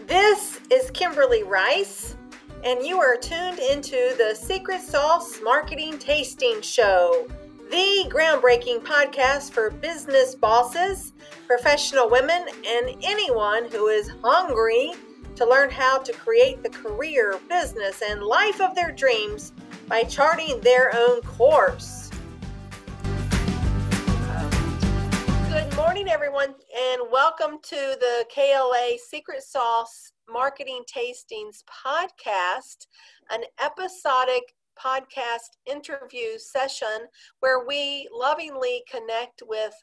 This is Kimberly Rice, and you are tuned into the Secret Sauce Marketing Tasting Show, the groundbreaking podcast for business bosses, professional women, and anyone who is hungry to learn how to create the career, business, and life of their dreams by charting their own course. Good morning, everyone, and welcome to the KLA Secret Sauce Marketing Tastings podcast, an episodic podcast interview session where we lovingly connect with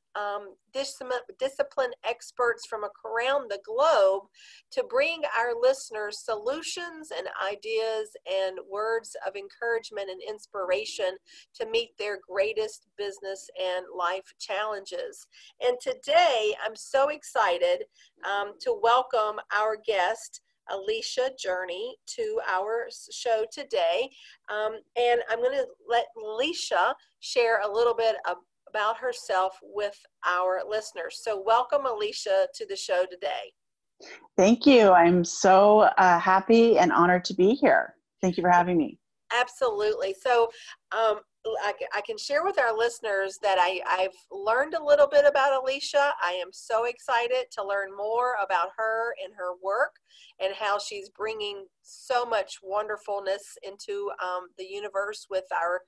discipline experts from around the globe to bring our listeners solutions and ideas and words of encouragement and inspiration to meet their greatest business and life challenges. And today I'm so excited to welcome our guest, Alicia Journey, to our show today. And I'm going to let Alicia share a little bit about herself with our listeners. So welcome, Alicia, to the show today. Thank you. I'm so happy and honored to be here. Thank you for having me. Absolutely. So I can share with our listeners that I've learned a little bit about Alicia. I am so excited to learn more about her and her work and how she's bringing so much wonderfulness into the universe with our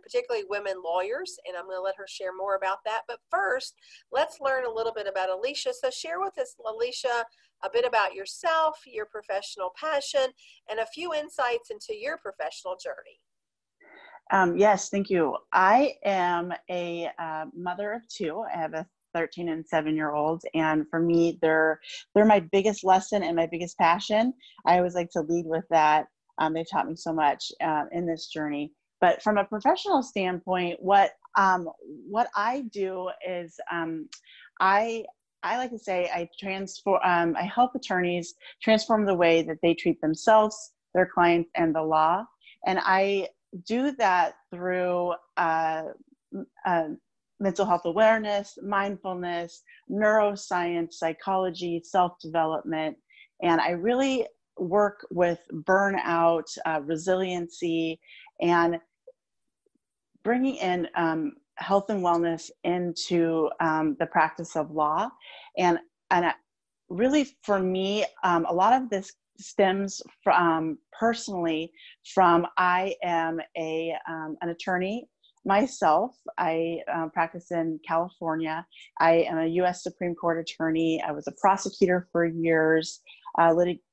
particularly women lawyers. And I'm going to let her share more about that. But first, let's learn a little bit about Alicia. So share with us, Alicia, a bit about yourself, your professional passion, and a few insights into your professional journey. Yes, thank you. I am a mother of two. I have a 13 and 7-year-old, and for me, they're my biggest lesson and my biggest passion. I always like to lead with that. They taught me so much in this journey. But from a professional standpoint, what I do is I like to say I help attorneys transform the way that they treat themselves, their clients, and the law. And I do that through mental health awareness, mindfulness, neuroscience, psychology, self-development. And I really work with burnout, resiliency, and bringing in health and wellness into the practice of law. And really, for me, a lot of this stems from personally from I am an attorney myself. I practice in California. I am a U.S. Supreme Court attorney. I was a prosecutor for years.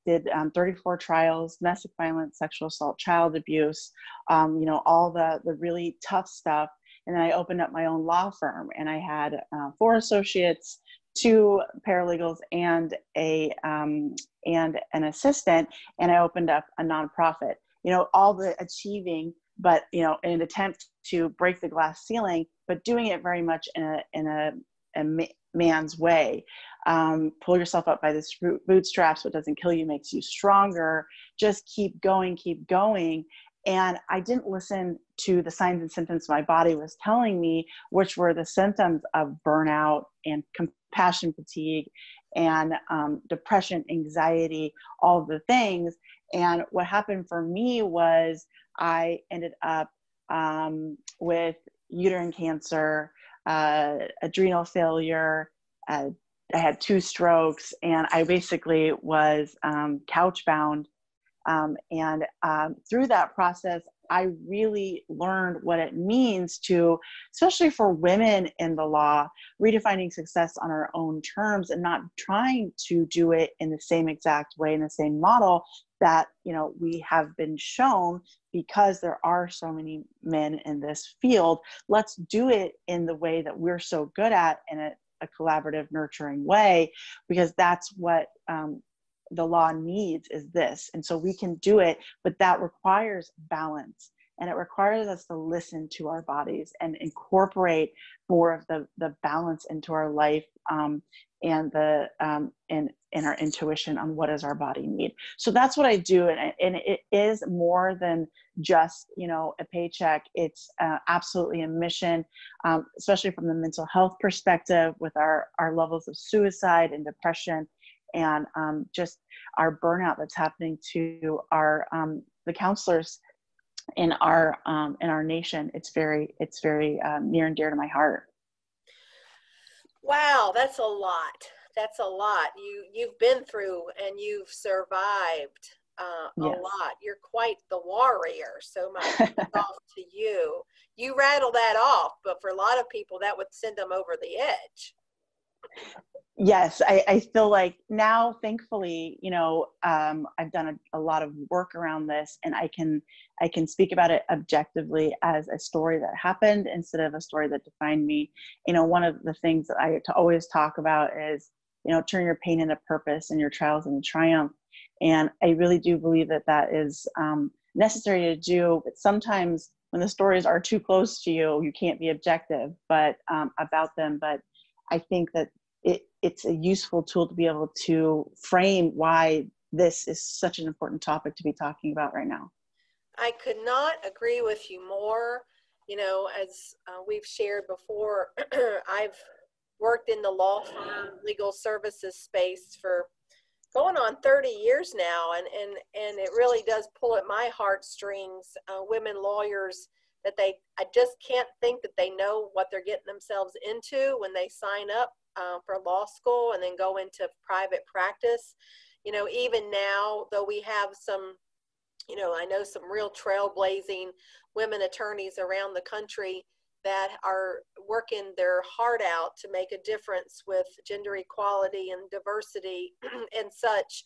Did 34 trials, domestic violence, sexual assault, child abuse, all the really tough stuff. And then I opened up my own law firm, and I had 4 associates, 2 paralegals, and an assistant, and I opened up a nonprofit. All the achieving, but in an attempt to break the glass ceiling, but doing it very much in a man's way. Pull yourself up by the bootstraps. What doesn't kill you makes you stronger. Just keep going, keep going. And I didn't listen to the signs and symptoms my body was telling me, which were the symptoms of burnout and compassion fatigue and depression, anxiety, all of the things. And what happened for me was I ended up with uterine cancer, adrenal failure. I had 2 strokes, and I basically was couch bound. And through that process, I really learned what it means to, especially for women in the law, redefining success on our own terms and not trying to do it in the same exact way, in the same model that, we have been shown, because there are so many men in this field. Let's do it in the way that we're so good at, in a collaborative, nurturing way, because that's what the law needs, is this. And so we can do it, but that requires balance. And it requires us to listen to our bodies and incorporate more of the balance into our life and the and our intuition on what does our body need. So that's what I do, and it is more than just, you know, a paycheck. It's absolutely a mission, especially from the mental health perspective, with our levels of suicide and depression, and just our burnout that's happening to our the counselors in our nation. It's very near and dear to my heart. Wow, that's a lot. That's a lot. You've been through and you've survived a Yes. lot. You're quite the warrior. So my hats off to you. You rattle that off, but for a lot of people, that would send them over the edge. Yes, I feel like now, thankfully, you know, I've done a lot of work around this, and I can speak about it objectively as a story that happened instead of a story that defined me. You know, one of the things that I always talk about is, you know, turn your pain into purpose and your trials into triumph. And I really do believe that that is necessary to do. But sometimes when the stories are too close to you, you can't be objective, but about them. But I think that it's a useful tool to be able to frame why this is such an important topic to be talking about right now. I could not agree with you more. You know, as we've shared before, I've worked in the law firm legal services space for going on 30 years now, and it really does pull at my heartstrings. Women lawyers that I just can't think that they know what they're getting themselves into when they sign up for law school and then go into private practice. You know, even now, though we have some, you know, I know some real trailblazing women attorneys around the country that are working their heart out to make a difference with gender equality and diversity and such.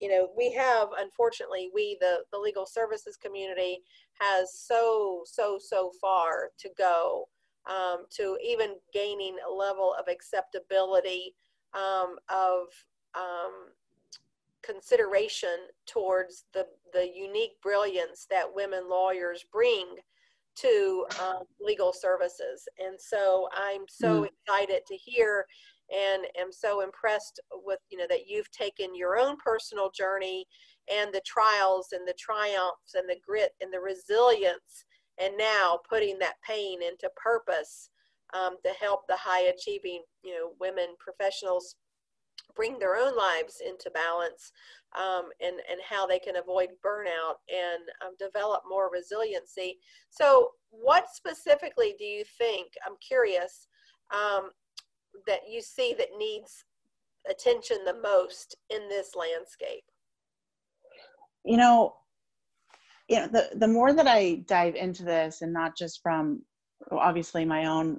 You know, we have, unfortunately, the legal services community has so far to go to even gaining a level of acceptability of consideration towards the unique brilliance that women lawyers bring to legal services. And so I'm so excited to hear and am so impressed with, you know, that you've taken your own personal journey and the trials and the triumphs and the grit and the resilience, and now putting that pain into purpose to help the high achieving, you know, women professionals bring their own lives into balance, and how they can avoid burnout and develop more resiliency. So what specifically do you think, I'm curious, that you see that needs attention the most in this landscape? You know, the more that I dive into this, and not just from obviously my own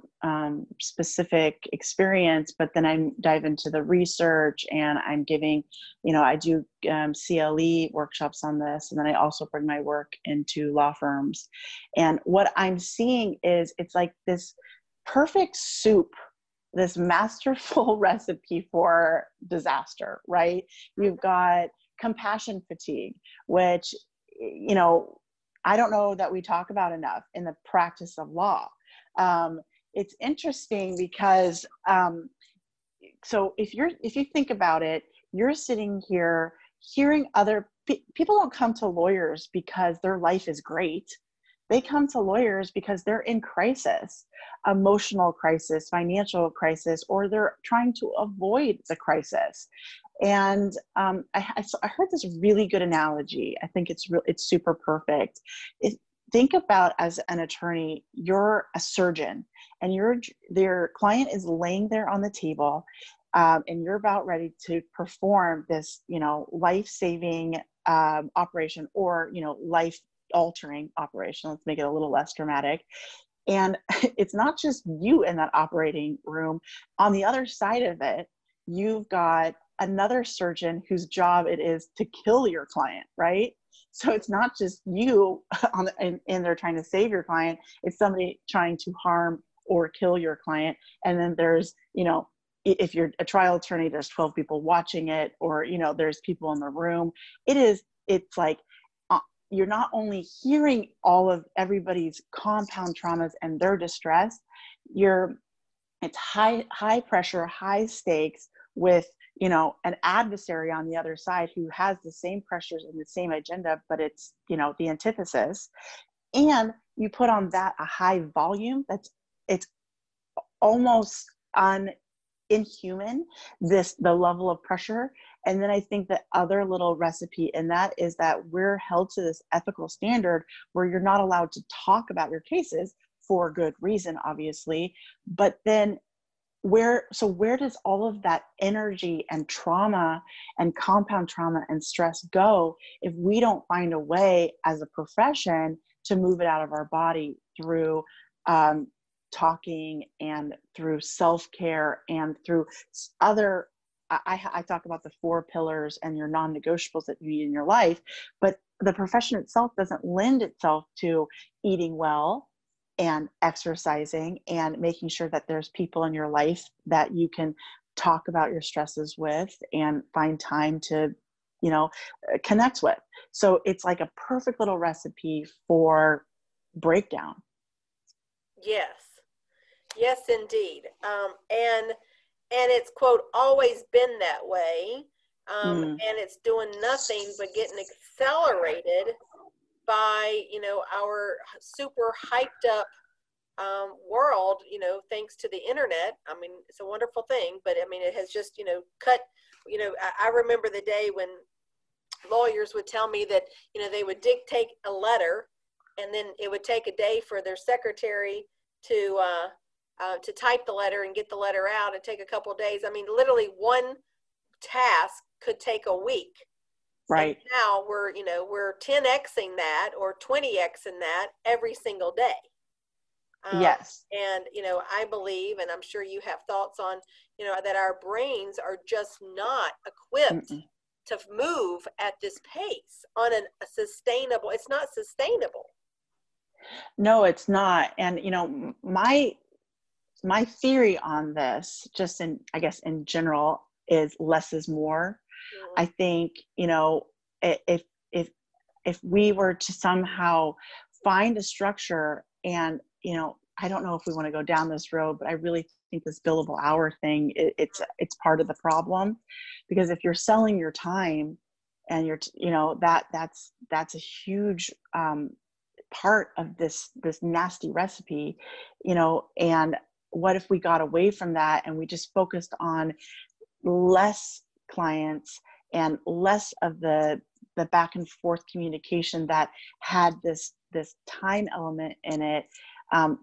specific experience, but then I dive into the research, and I'm giving, you know, I do CLE workshops on this, and then I also bring my work into law firms. And what I'm seeing is it's like this perfect soup, this masterful recipe for disaster, right? You've got compassion fatigue, which, you know, I don't know that we talk about enough in the practice of law. It's interesting because, so if you think about it, you're sitting here hearing other people don't come to lawyers because their life is great. They come to lawyers because they're in crisis, emotional crisis, financial crisis, or they're trying to avoid the crisis. And I heard this really good analogy. I think it's super perfect. Think about, as an attorney, you're a surgeon, and their client is laying there on the table, and you're about ready to perform this, you know, life-saving operation, or, you know, life-altering operation. Let's make it a little less dramatic. And it's not just you in that operating room. On the other side of it, you've got another surgeon whose job it is to kill your client, right? So it's not just you and they're trying to save your client. It's somebody trying to harm or kill your client. And then there's, you know, if you're a trial attorney, there's 12 people watching it, or, you know, there's people in the room. It's like, you're not only hearing all of everybody's compound traumas and their distress, you're It's high pressure, high stakes with, you know, an adversary on the other side who has the same pressures and the same agenda, but it's, you know, the antithesis. And you put on that a high volume it's almost inhuman, the level of pressure. And then I think the other little recipe in that is that we're held to this ethical standard where you're not allowed to talk about your cases for good reason, obviously. But then where does all of that energy and trauma and compound trauma and stress go if we don't find a way as a profession to move it out of our body through talking and through self-care and through other, I talk about the 4 pillars and your non-negotiables that you need in your life, but the profession itself doesn't lend itself to eating well and exercising and making sure that there's people in your life that you can talk about your stresses with and find time to, you know, connect with. So it's like a perfect little recipe for breakdown. Yes, indeed. And it's, quote, always been that way. And it's doing nothing but getting accelerated by, you know, our super hyped up world, you know, thanks to the internet. I mean, it's a wonderful thing, but I mean, it has just, you know, cut, you know, I remember the day when lawyers would tell me that, you know, they would dictate a letter and then it would take a day for their secretary to type the letter and get the letter out and take a couple of days. I mean, literally one task could take a week. Right. And now we're 10xing that or 20xing that every single day. Yes. And, you know, I believe, and I'm sure you have thoughts on, you know, that our brains are just not equipped to move at this pace on a sustainable, it's not sustainable. No, it's not. And, you know, my theory on this, just I guess in general, is less is more. I think, you know, if we were to somehow find a structure and, you know, I don't know if we want to go down this road, but I really think this billable hour thing, it's part of the problem, because if you're selling your time and you're, you know, that's a huge part of this nasty recipe, you know. And what if we got away from that and we just focused on less clients and less of the back and forth communication that had this time element in it,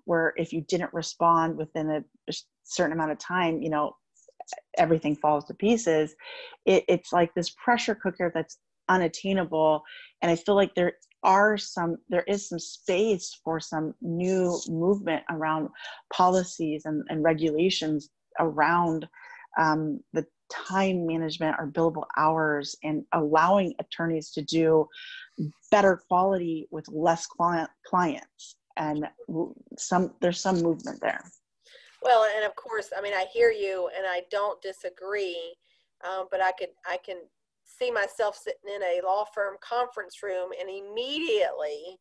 where if you didn't respond within a certain amount of time, you know, everything falls to pieces. It's like this pressure cooker that's unattainable. And I feel like there is some space for some new movement around policies and regulations around the time management or billable hours, and allowing attorneys to do better quality with less clients. And there's some movement there. Well, and of course, I mean, I hear you and I don't disagree, but I can see myself sitting in a law firm conference room and immediately,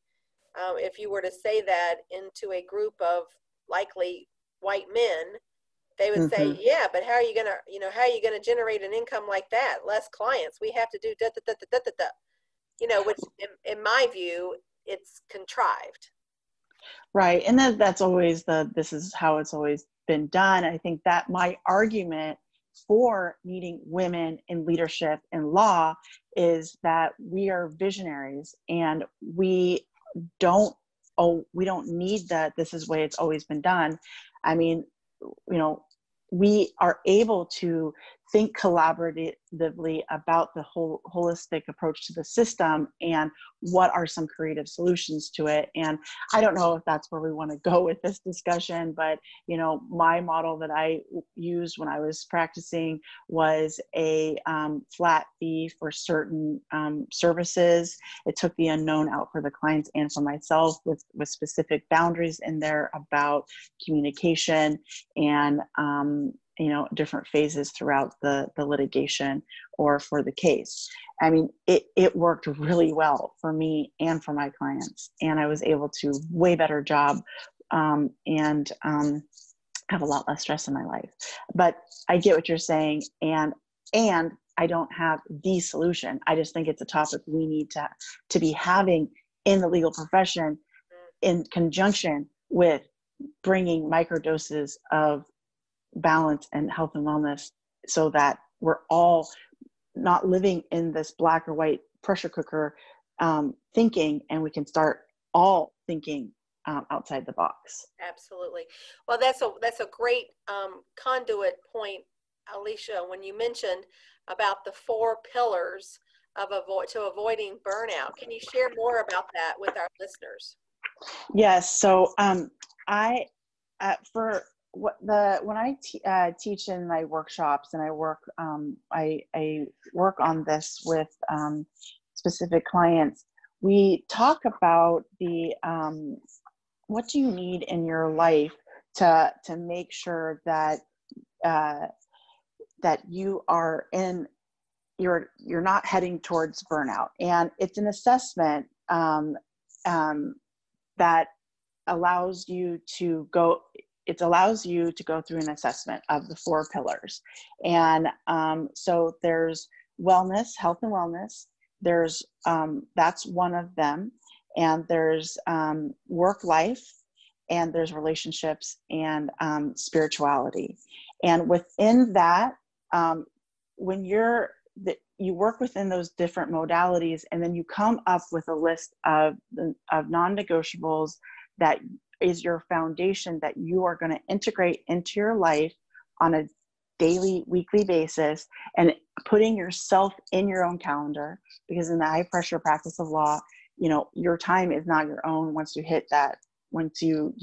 if you were to say that into a group of likely white men, they would say, yeah, but how are you going to generate an income like that? Less clients. We have to do da, da, da, da, da, da. You know, which in my view, it's contrived. Right. And that's always this is how it's always been done. I think that my argument for needing women in leadership in law is that we are visionaries and we don't need that this is the way it's always been done. I mean, you know, we are able to think collaboratively about the whole holistic approach to the system and what are some creative solutions to it. And I don't know if that's where we want to go with this discussion, but, you know, my model that I used when I was practicing was a flat fee for certain services. It took the unknown out for the clients and for myself, with specific boundaries in there about communication and you know, different phases throughout the litigation or for the case. I mean, it worked really well for me and for my clients, and I was able to way better job and have a lot less stress in my life. But I get what you're saying. And I don't have the solution. I just think it's a topic we need to be having in the legal profession in conjunction with bringing microdoses of balance and health and wellness, so that we're all not living in this black or white pressure cooker thinking, and we can start all thinking outside the box. Absolutely. Well, that's a great conduit point, Alicia, when you mentioned about the 4 pillars of avoiding burnout. Can you share more about that with our listeners? Yes. So I for when I teach in my workshops, and I work on this with specific clients, we talk about the what do you need in your life to make sure that that you are in you're not heading towards burnout. And it's an assessment that allows you to go through an assessment of the 4 pillars. And so there's wellness, health and wellness. There's that's one of them. And there's work life, and there's relationships, and spirituality. And within that, when you work within those different modalities, and then you come up with a list of non-negotiables that is your foundation that you are going to integrate into your life on a daily, weekly basis, and putting yourself in your own calendar, because in the high pressure practice of law, your time is not your own once you hit that. Once you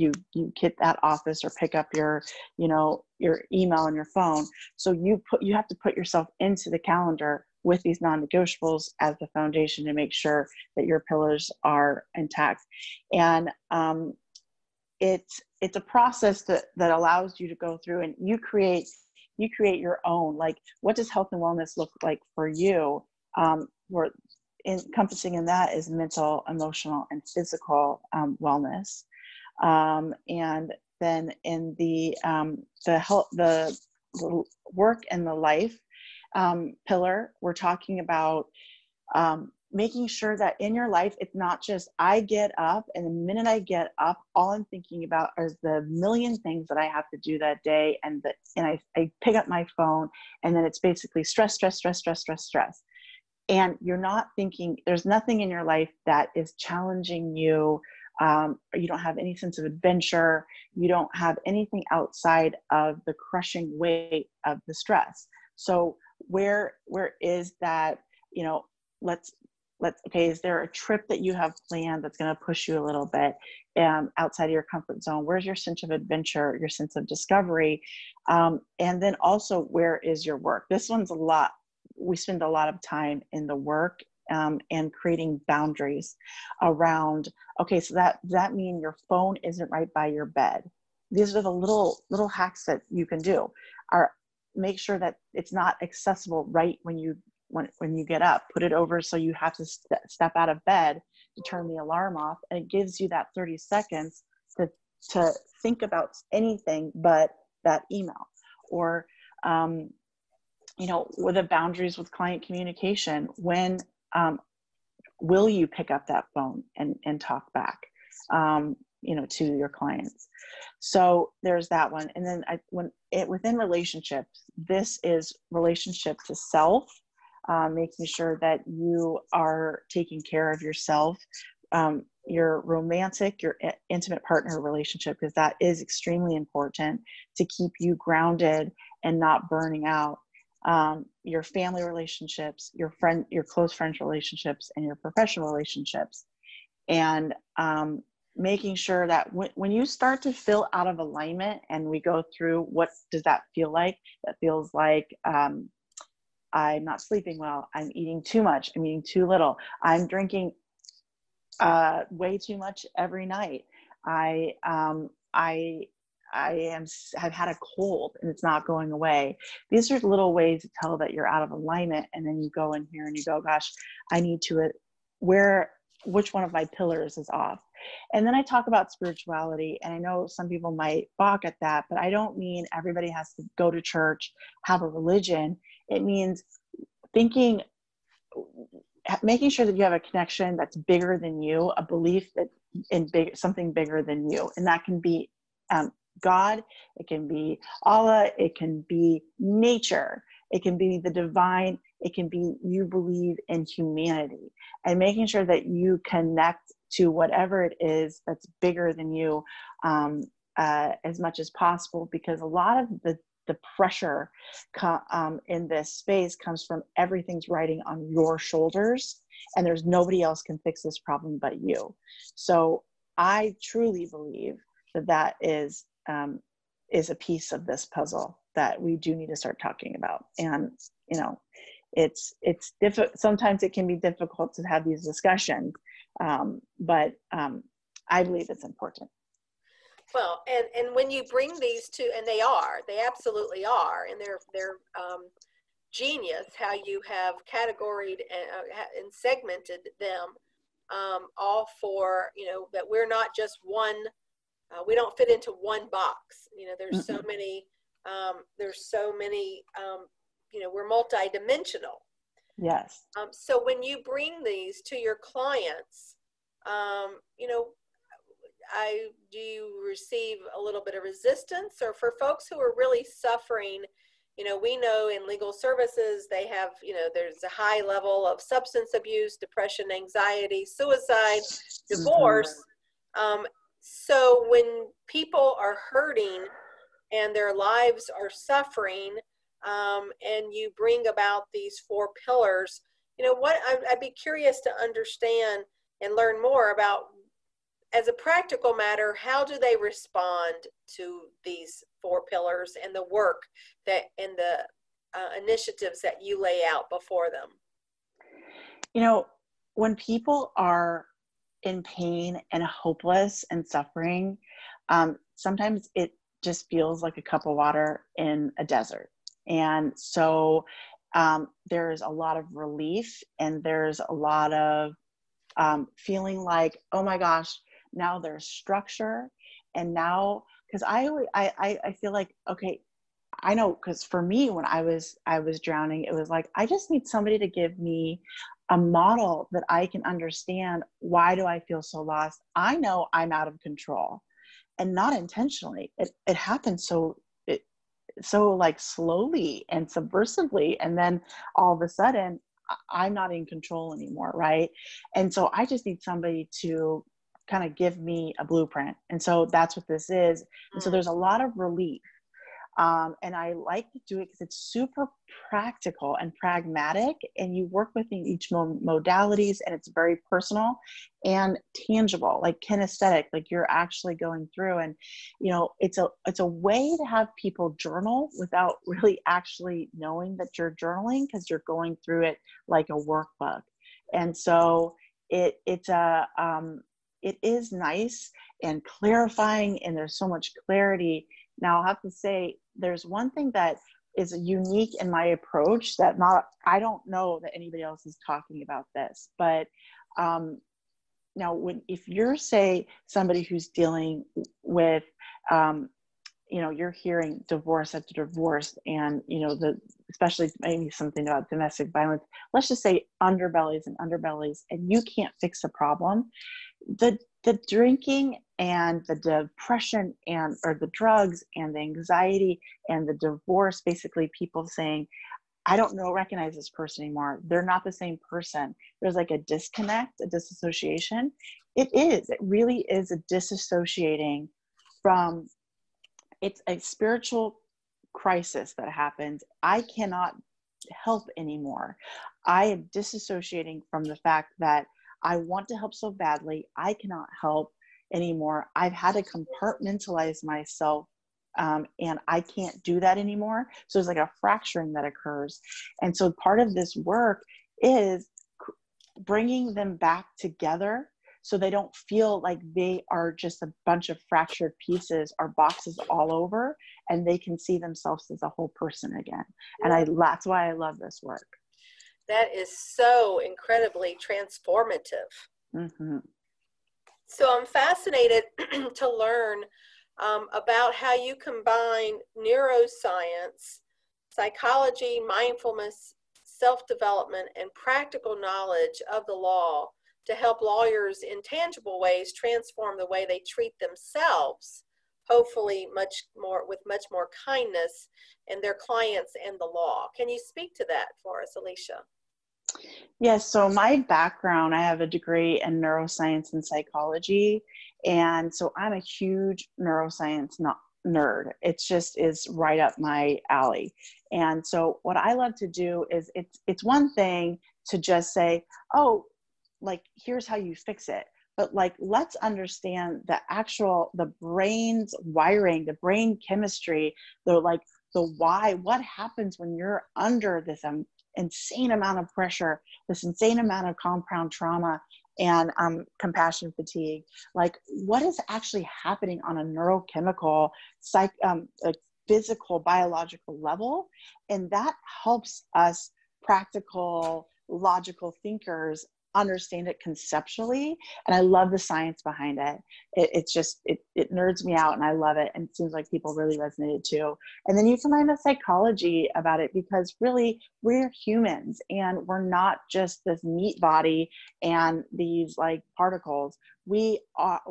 hit that office or pick up your email on your phone. So you have to put yourself into the calendar with these non-negotiables as the foundation to make sure that your pillars are intact. And it's a process that allows you to go through, and you create your own, like, what does health and wellness look like for you? Where encompassing in that is mental, emotional, and physical wellness. And then in the health, the work and the life pillar, we're talking about making sure that in your life, it's not just I get up, and the minute I get up, all I'm thinking about is the million things that I have to do that day, and I pick up my phone, and then it's basically stress. And you're not thinking, there's nothing in your life that is challenging you. You don't have any sense of adventure. You don't have anything outside of the crushing weight of the stress. So where is that, okay, is there a trip that you have planned that's going to push you a little bit outside of your comfort zone? Where's your sense of adventure, your sense of discovery? And then also, where is your work? This one's a lot. We spend a lot of time in the work and creating boundaries around, okay, so that means your phone isn't right by your bed. These are the little hacks that you can do. Make sure that it's not accessible right when you get up. Put it over so you have to step out of bed to turn the alarm off, and it gives you that 30 seconds to think about anything but that email. Or with the boundaries with client communication, when will you pick up that phone and talk back to your clients? So there's that one. And then within relationships, this is relationship to self, making sure that you are taking care of yourself, your romantic, your intimate partner relationship, because that is extremely important to keep you grounded and not burning out. Your family relationships, your close friends relationships, and your professional relationships. And making sure that when you start to feel out of alignment, and we go through, what does that feel like? That feels like I'm not sleeping well, I'm eating too much, I'm eating too little, I'm drinking way too much every night, I've had a cold and it's not going away. These are little ways to tell that you're out of alignment. And then you go in here and you go, gosh, I need to, which one of my pillars is off? And then I talk about spirituality, and I know some people might balk at that, but I don't mean everybody has to go to church, have a religion. It means thinking, making sure that you have a connection that's bigger than you, a belief that in something bigger than you. And that can be God, it can be Allah, it can be nature, it can be the divine, it can be you believe in humanity, and making sure that you connect to whatever it is that's bigger than you as much as possible, because a lot of the pressure in this space comes from everything's riding on your shoulders, and there's nobody else can fix this problem but you. So I truly believe that is a piece of this puzzle that we do need to start talking about. And it's difficult. Sometimes it can be difficult to have these discussions, but I believe it's important. Well, and when you bring these to, and they absolutely are, and they're genius how you have categoried and segmented them, all for, that we're not just one, we don't fit into one box. There's so many, we're multidimensional. Yes. So when you bring these to your clients, do you receive a little bit of resistance? Or for folks who are really suffering, we know in legal services, they have, there's a high level of substance abuse, depression, anxiety, suicide, divorce. So when people are hurting and their lives are suffering, and you bring about these 4 pillars, I'd be curious to understand and learn more about, as a practical matter, how do they respond to these 4 pillars and the work that and the initiatives that you lay out before them? When people are in pain and hopeless and suffering, sometimes it just feels like a cup of water in a desert. And so there's a lot of relief, and there's a lot of feeling like, oh my gosh, now there's structure. And now, because I feel like, okay, I know, because for me, when I was drowning, it was like, I just need somebody to give me a model that I can understand. Why do I feel so lost? I know I'm out of control, and not intentionally. It happens so like slowly and subversively, and then all of a sudden I'm not in control anymore, right? And so I just need somebody to kind of give me a blueprint. And so that's what this is. And so there's a lot of relief. And I like to do it because it's super practical and pragmatic, and you work within each modalities, and it's very personal and tangible, like kinesthetic, like you're actually going through. And it's a way to have people journal without really actually knowing that you're journaling, because you're going through it like a workbook. And so it is nice and clarifying, and there's so much clarity. Now, I'll have to say, there's one thing that is unique in my approach that I don't know that anybody else is talking about this, but now if you're, say, somebody who's dealing with, you're hearing divorce after divorce, and, especially maybe something about domestic violence, let's just say underbellies, and you can't fix the problem. The drinking and the depression or the drugs and the anxiety and the divorce, basically people saying, I don't recognize this person anymore. They're not the same person. There's like a disconnect, a disassociation. It really is a disassociating from, it's a spiritual crisis that happens. I cannot help anymore. I am disassociating from the fact that I want to help so badly. I cannot help anymore. I've had to compartmentalize myself, and I can't do that anymore. So it's like a fracturing that occurs. And so part of this work is bringing them back together, so they don't feel like they are just a bunch of fractured pieces or boxes all over, and they can see themselves as a whole person again. And that's why I love this work. That is so incredibly transformative. Mm-hmm. So I'm fascinated to learn about how you combine neuroscience, psychology, mindfulness, self-development, and practical knowledge of the law to help lawyers in tangible ways transform the way they treat themselves, hopefully with much more kindness, and their clients and the law. Can you speak to that for us, Alicia? Yes, so my background, I have a degree in neuroscience and psychology. And so I'm a huge neuroscience nerd. It just is right up my alley. And so what I love to do is it's one thing to just say, oh, like here's how you fix it. But like let's understand the brain's wiring, the brain chemistry, the why, what happens when you're under this insane amount of pressure, this insane amount of compound trauma and compassion fatigue. Like what is actually happening on a neurochemical, like physical, biological level? And that helps us practical, logical thinkers understand it conceptually. And I love the science behind it. It nerds me out and I love it. And it seems like people really resonated too. And then you combine the psychology about it, because really we're humans and we're not just this meat body and these like particles. We are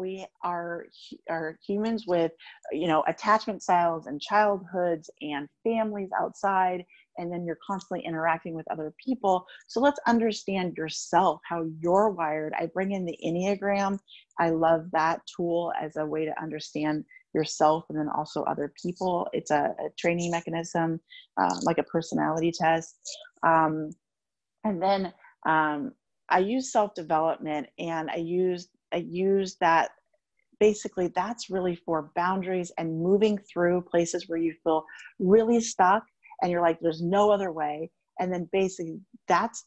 humans with, attachment styles and childhoods and families outside, and then you're constantly interacting with other people. So let's understand yourself, how you're wired. I bring in the Enneagram. I love that tool as a way to understand yourself and then also other people. It's a training mechanism, like a personality test. And then I use self-development, and I use that. Basically, that's really for boundaries and moving through places where you feel really stuck and you're like, there's no other way. And then basically that's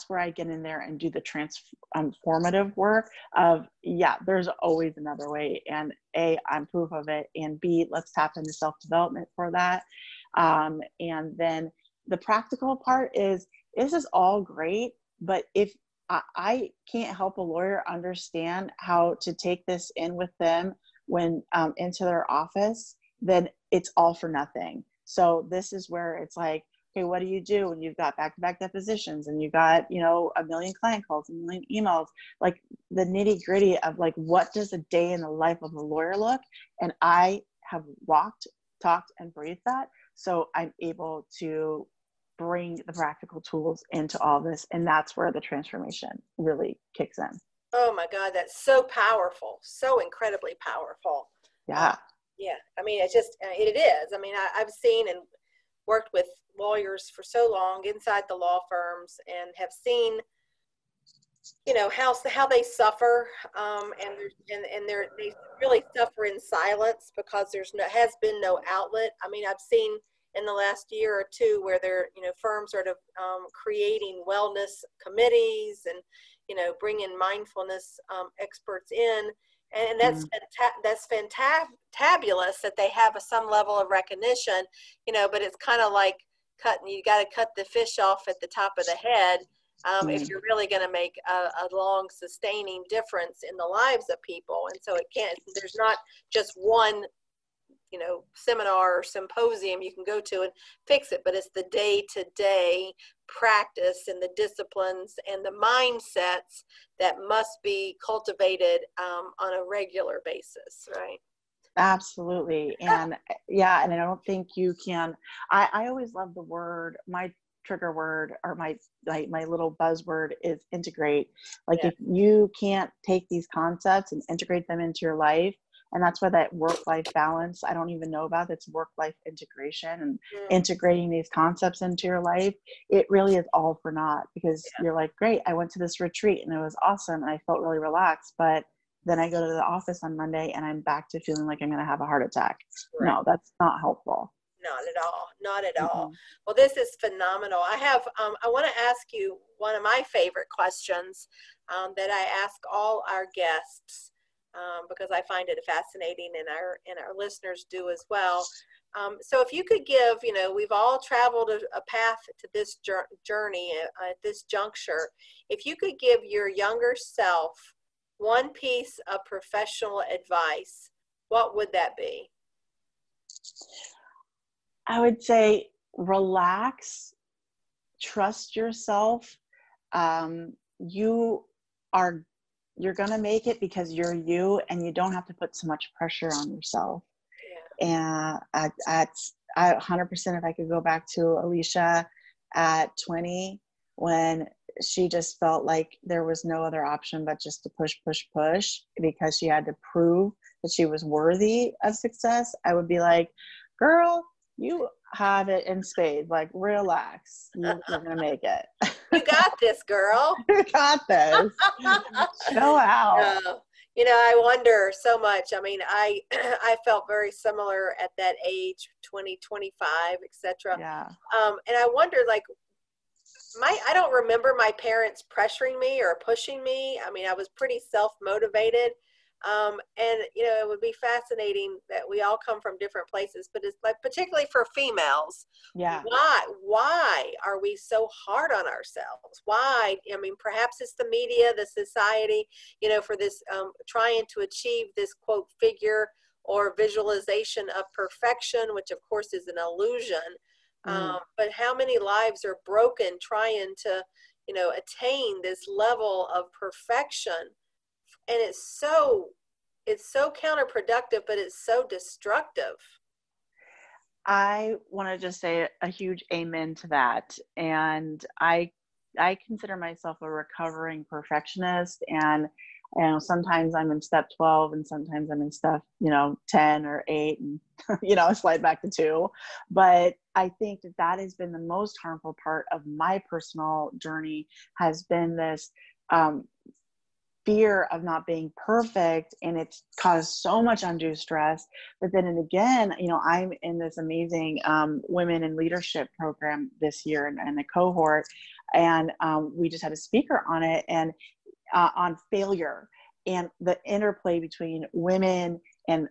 where I get in there and do the transformative work of, yeah, there's always another way. And A, I'm proof of it. And B, let's tap into self-development for that. And then the practical part is, this is all great, but if I can't help a lawyer understand how to take this in with them when into their office, then it's all for nothing. So this is where it's like, okay, what do you do when you've got back-to-back depositions and you've got, a million client calls, a million emails, like the nitty-gritty of like, what does a day in the life of a lawyer look? And I have walked, talked, and breathed that. So I'm able to bring the practical tools into all this. And that's where the transformation really kicks in. Oh my God, that's so powerful. So incredibly powerful. Yeah. Yeah. I mean, it is. I mean, I've seen and worked with lawyers for so long inside the law firms and have seen, how they suffer, and they really suffer in silence because has been no outlet. I mean, I've seen in the last year or two where firms sort of creating wellness committees and bringing mindfulness experts in, and that's fantabulous that they have some level of recognition, but it's kind of like you got to cut the fish off at the top of the head if you're really going to make a long sustaining difference in the lives of people. And so there's not just one seminar or symposium you can go to and fix it, but it's the day-to-day practice and the disciplines and the mindsets that must be cultivated on a regular basis, right? Absolutely. And yeah, and I don't think you can, I always love the word, my trigger word or my little buzzword is integrate. Like if you can't take these concepts and integrate them into your life, and that's why that work-life balance, I don't even know about, that's work-life integration and integrating these concepts into your life. It really is all for naught, because you're like, great, I went to this retreat and it was awesome and I felt really relaxed, but then I go to the office on Monday and I'm back to feeling like I'm going to have a heart attack. Right. No, that's not helpful. Not at all. Not at all. Well, this is phenomenal. I want to ask you one of my favorite questions that I ask all our guests, because I find it fascinating, and our listeners do as well. So if you could give, we've all traveled a path to this journey at this juncture. If you could give your younger self one piece of professional advice, what would that be? I would say relax, trust yourself. You are, you're going to make it because you're you, and you don't have to put so much pressure on yourself. And I 100%, if I could go back to Alicia at 20, when she just felt like there was no other option but just to push because she had to prove that she was worthy of success, I would be like, girl, you have it in spades. Like, relax. You're going to make it. You got this, girl. You got this. Chill out. I wonder so much. I mean, I I felt very similar at that age, 20, 25, etc. Yeah. And I wondered, like, I don't remember my parents pressuring me or pushing me. I mean, I was pretty self-motivated. And it would be fascinating that we all come from different places, but it's like, particularly for females, Yeah. why are we so hard on ourselves? Why? I mean, perhaps it's the media, the society, for this, trying to achieve this quote figure or visualization of perfection, which of course is an illusion. But how many lives are broken trying to, attain this level of perfection? And it's so counterproductive, but it's so destructive. I want to just say a huge amen to that. And I consider myself a recovering perfectionist, and sometimes I'm in step 12 and sometimes I'm in step 10 or 8, and I slide back to 2. But I think that has been the most harmful part of my personal journey, has been this fear of not being perfect, and it's caused so much undue stress. But then again, I'm in this amazing women in leadership program this year, and a cohort, and we just had a speaker on it, and on failure and the interplay between women and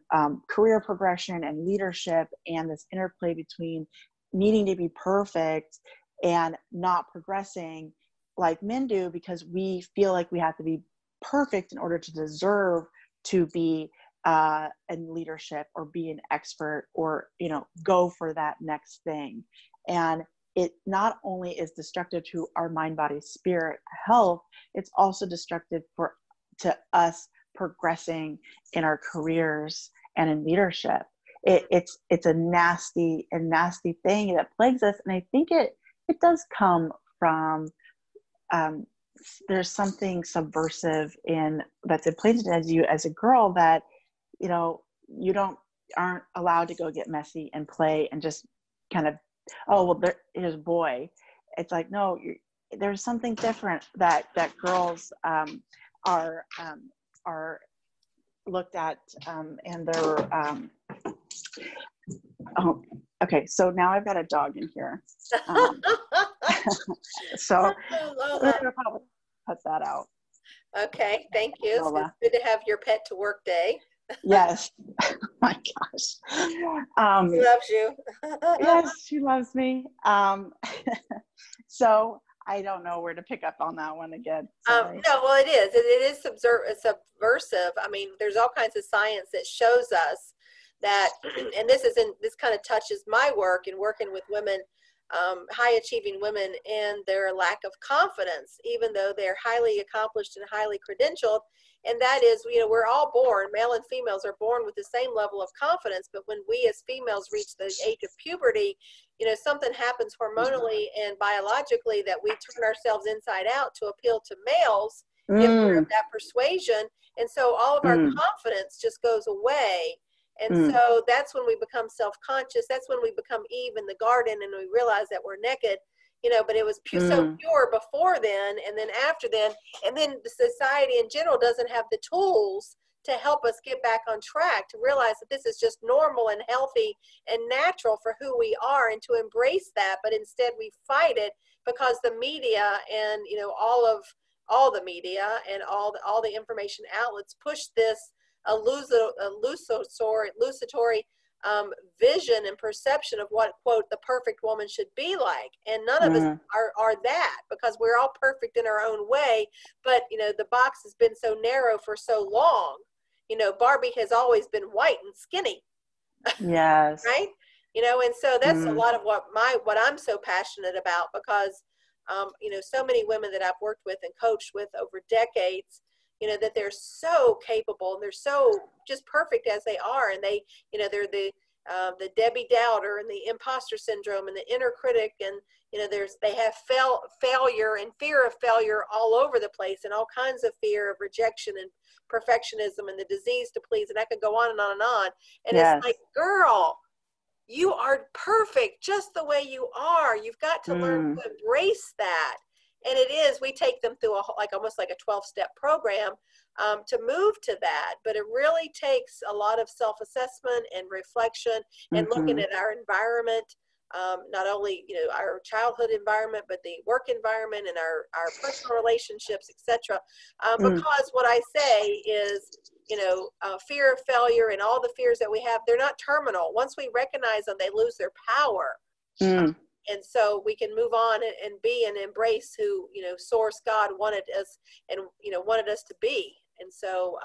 career progression and leadership, and this interplay between needing to be perfect and not progressing like men do, because we feel like we have to be perfect in order to deserve to be in leadership or be an expert, or go for that next thing. And it not only is destructive to our mind, body, spirit health, it's also destructive to us progressing in our careers and in leadership. It's a nasty thing that plagues us. And I think it does come from there's something subversive that's implanted as you as a girl, that aren't allowed to go get messy and play and just kind of, oh well, there's a boy. It's like, no, there's something different that girls are looked at, and they're oh, okay, so now I've got a dog in here. So we're gonna probably cut that out. Okay, thank you. So it's good to have your pet to work day. Yes. Oh my gosh. She loves you. Yes, she loves me. So I don't know where to pick up on that one again. No, well, it is. It is subversive. I mean, there's all kinds of science that shows us that, and this kind of touches my work in working with women, high achieving women, and their lack of confidence, even though they're highly accomplished and highly credentialed. And that is, we're all born, male and females are born with the same level of confidence. But when we as females reach the age of puberty, something happens hormonally and biologically that we turn ourselves inside out to appeal to males if we're of that persuasion. And so all of our confidence just goes away. And so that's when we become self-conscious. That's when we become Eve in the garden, and we realize that we're naked, but it was so pure before then, and then after then, and then the society in general doesn't have the tools to help us get back on track, to realize that this is just normal and healthy and natural for who we are, and to embrace that. But instead we fight it because the media and, all the media and all the information outlets push this illusory vision and perception of what, quote, the perfect woman should be like. And none of us are that, because we're all perfect in our own way. But, you know, the box has been so narrow for so long. You know, Barbie has always been white and skinny. Yes. Right? You know, and so that's a lot of what I'm so passionate about, because, you know, so many women that I've worked with and coached with over decades, you know, that they're so capable and they're so just perfect as they are. And they, you know, they're the Debbie Doubter and the imposter syndrome and the inner critic. And, you know, they have failure and fear of failure all over the place, and all kinds of fear of rejection and perfectionism and the disease to please. And I could go on and on and on. And it's like, girl, you are perfect just the way you are. You've got to learn to embrace that. And it is, we take them through almost like a 12-step program to move to that. But it really takes a lot of self-assessment and reflection and looking at our environment, not only, you know, our childhood environment, but the work environment and our personal relationships, etc. Because what I say is, you know, fear of failure and all the fears that we have, they're not terminal. Once we recognize them, they lose their power. And so we can move on and be and embrace who, you know, source God wanted us and, you know, wanted us to be. And so,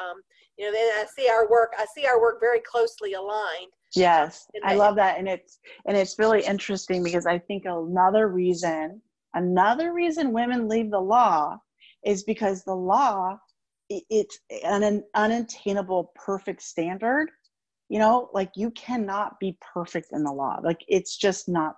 you know, then I see our work very closely aligned. Yes, I love that. And it's really interesting, because I think another reason women leave the law is because the law, it's an unattainable perfect standard. You know, like, you cannot be perfect in the law. Like, it's just not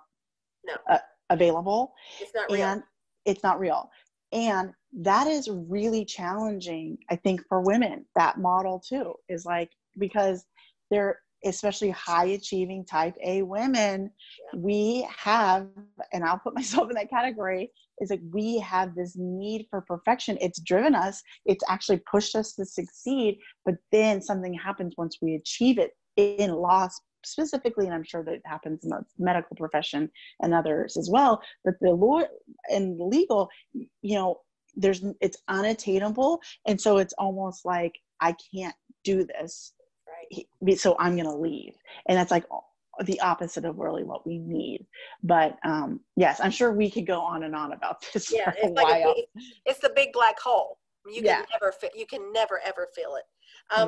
available. It's not real. And it's not real. And that is really challenging, I think, for women. That model too is like, because they're, especially high achieving type A women, we have, and I'll put myself in that category, is like, we have this need for perfection. It's driven us, it's actually pushed us to succeed. But then something happens once we achieve it, in law specifically, and I'm sure that it happens in the medical profession and others as well. But the law and legal, you know, it's unattainable. And so it's almost like, I can't do this, so I'm going to leave. And that's like the opposite of really what we need. But yes, I'm sure we could go on and on about this for a while. It's the big black hole. You can never ever feel it.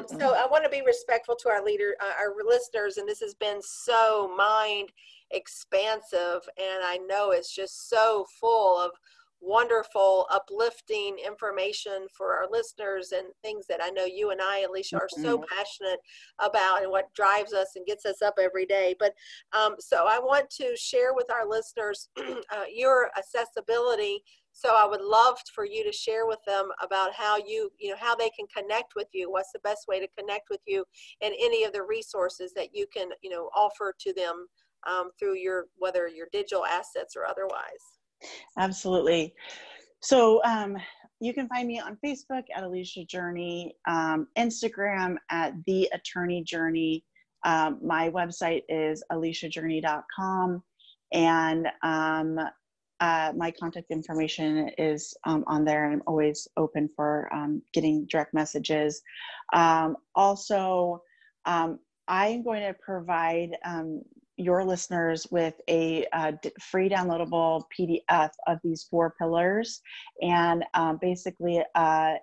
So I want to be respectful to our listeners, and this has been so mind expansive, and I know it's just so full of wonderful, uplifting information for our listeners, and things that I know you and I, Alicia, are so passionate about, and what drives us and gets us up every day. But so I want to share with our listeners your accessibility. So I would love for you to share with them about how how they can connect with you. What's the best way to connect with you, and any of the resources that you can, offer to them through whether your digital assets or otherwise. Absolutely. So you can find me on Facebook at Alicia Journey, Instagram at The Attorney Journey. My website is aliciajourney.com, and my contact information is on there, and I'm always open for getting direct messages. Also, I'm going to provide your listeners with a free downloadable PDF of these 4 pillars, and basically a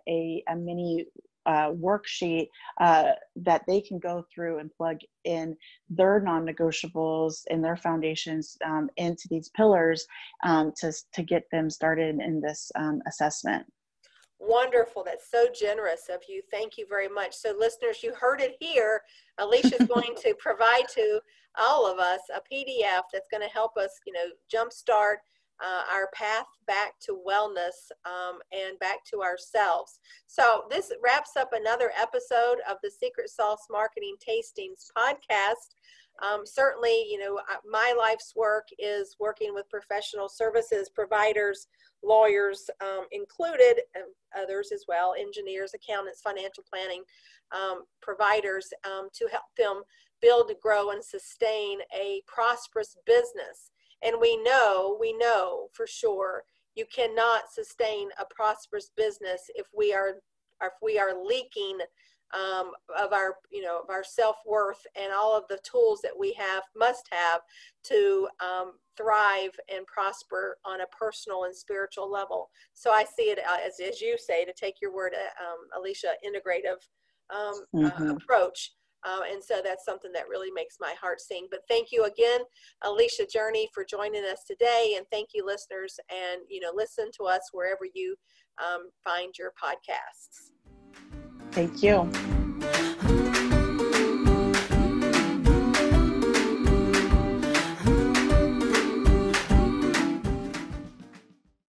mini worksheet that they can go through and plug in their non-negotiables and their foundations into these pillars to get them started in this assessment. Wonderful. That's so generous of you. Thank you very much. So listeners, you heard it here. Alicia is going to provide to all of us a PDF that's going to help us, jumpstart our path back to wellness and back to ourselves. So this wraps up another episode of the Secret Sauce Marketing Tastings podcast. Certainly, my life's work is working with professional services providers, lawyers included, and others as well, engineers, accountants, financial planning providers, to help them build, grow, and sustain a prosperous business. And we know for sure you cannot sustain a prosperous business if we are leaking of our, of our self-worth and all of the tools that we must have to thrive and prosper on a personal and spiritual level. So I see it as you say, to take your word, Alicia, integrative approach. And so that's something that really makes my heart sing. But thank you again, Alicia Journey, for joining us today. And thank you, listeners. And, listen to us wherever you find your podcasts. Thank you.